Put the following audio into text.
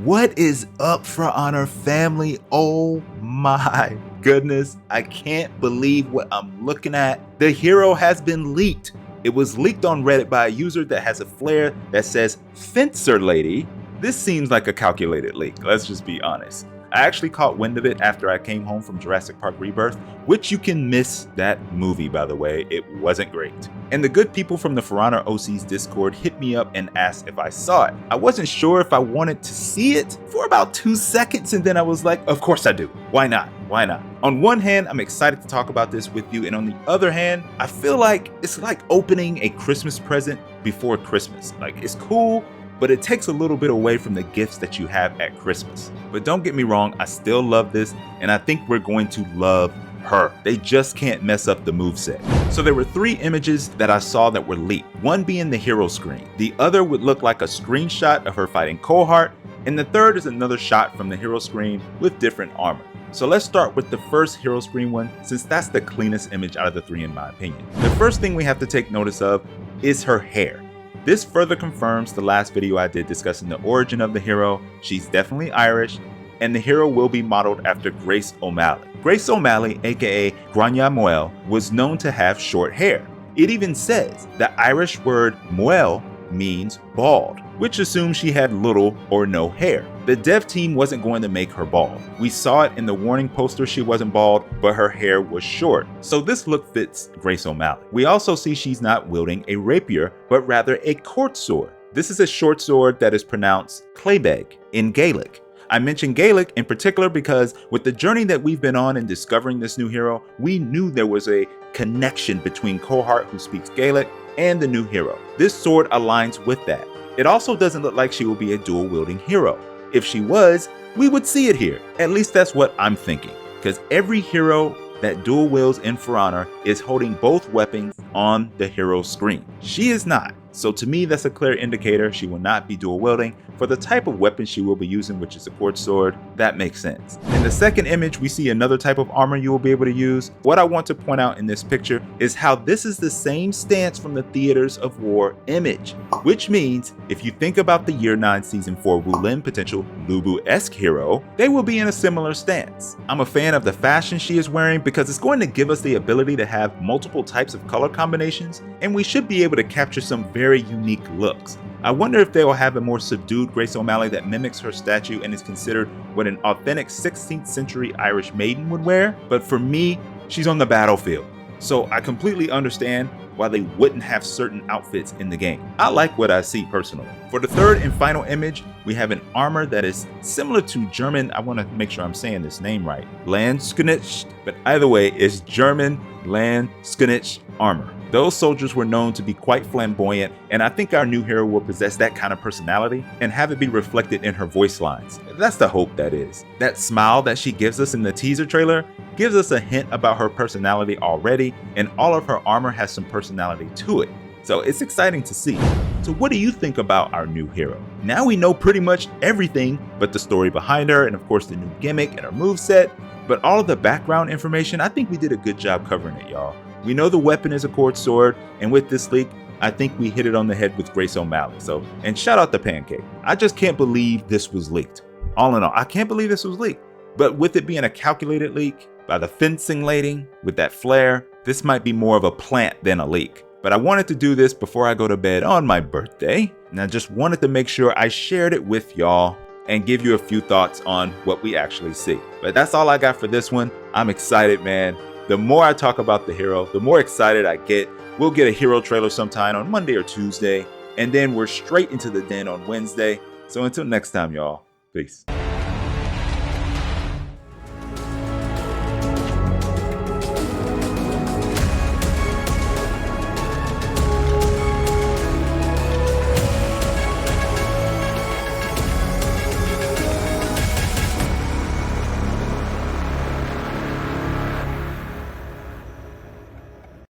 What is up, For Honor family? Oh my goodness, I can't believe what I'm looking at. The hero has been leaked. It was leaked on Reddit by a user that has a flare that says Fencer Lady. This seems like a calculated leak, let's just be honest. I actually caught wind of it after I came home from Jurassic Park Rebirth, which you can miss that movie, by the way. It wasn't great. And the good people from the For Honor OC's Discord hit me up and asked if I saw it. I wasn't sure if I wanted to see it for about 2 seconds, and then I was like, of course I do. Why not? Why not? On one hand, I'm excited to talk about this with you, and on the other hand, I feel like it's like opening a Christmas present before Christmas. Like, it's cool, but it takes a little bit away from the gifts that you have at Christmas. But don't get me wrong, I still love this, and I think we're going to love her. They just can't mess up the moveset. So there were 3 images that I saw that were leaked, one being the hero screen. The other would look like a screenshot of her fighting Cohart, and the third is another shot from the hero screen with different armor. So let's start with the first hero screen one, since that's the cleanest image out of the 3 in my opinion. The first thing we have to take notice of is her hair. This further confirms the last video I did discussing the origin of the hero. She's definitely Irish, and the hero will be modeled after Grace O'Malley. Grace O'Malley, aka Grania Moel, was known to have short hair. It even says the Irish word moel means bald, which assumes she had little or no hair. The dev team wasn't going to make her bald. We saw it in the warning poster she wasn't bald, but her hair was short. So this look fits Grace O'Malley. We also see she's not wielding a rapier, but rather a court sword. This is a short sword that is pronounced Claybeg in Gaelic. I mention Gaelic in particular because with the journey that we've been on in discovering this new hero, we knew there was a connection between Cohart, who speaks Gaelic, and the new hero. This sword aligns with that. It also doesn't look like she will be a dual-wielding hero. If she was, we would see it here. At least that's what I'm thinking, because every hero that dual wields in For Honor is holding both weapons on the hero screen. She is not. So to me, that's a clear indicator she will not be dual wielding. For the type of weapon she will be using, which is a quartz sword, that makes sense. In the second image, we see another type of armor you will be able to use. What I want to point out in this picture is how this is the same stance from the Theaters of War image, which means if you think about the Year 9 Season 4 Wulin potential Lubu-esque hero, they will be in a similar stance. I'm a fan of the fashion she is wearing because it's going to give us the ability to have multiple types of color combinations, and we should be able to capture some very unique looks. I wonder if they will have a more subdued Grace O'Malley that mimics her statue and is considered what an authentic 16th century Irish maiden would wear, but for me, she's on the battlefield. So I completely understand why they wouldn't have certain outfits in the game. I like what I see personally. For the third and final image, we have an armor that is similar to German, I want to make sure I'm saying this name right, Landsknecht, but either way, it's German Landsknecht armor. Those soldiers were known to be quite flamboyant, and I think our new hero will possess that kind of personality and have it be reflected in her voice lines. That's the hope, that is. That smile that she gives us in the teaser trailer gives us a hint about her personality already, and all of her armor has some personality to it. So it's exciting to see. So what do you think about our new hero? Now we know pretty much everything but the story behind her, and of course the new gimmick and her moveset, but all of the background information, I think we did a good job covering it, y'all. We know the weapon is a quartz sword, and with this leak, I think we hit it on the head with Grace O'Malley. And shout out to Pancake. I just can't believe this was leaked. All in all, I can't believe this was leaked. But with it being a calculated leak by the fencing lady with that flare, this might be more of a plant than a leak. But I wanted to do this before I go to bed on my birthday, and I just wanted to make sure I shared it with y'all and give you a few thoughts on what we actually see. But that's all I got for this one. I'm excited, man. The more I talk about the hero, the more excited I get. We'll get a hero trailer sometime on Monday or Tuesday, and then we're straight into the den on Wednesday. So until next time, y'all, peace.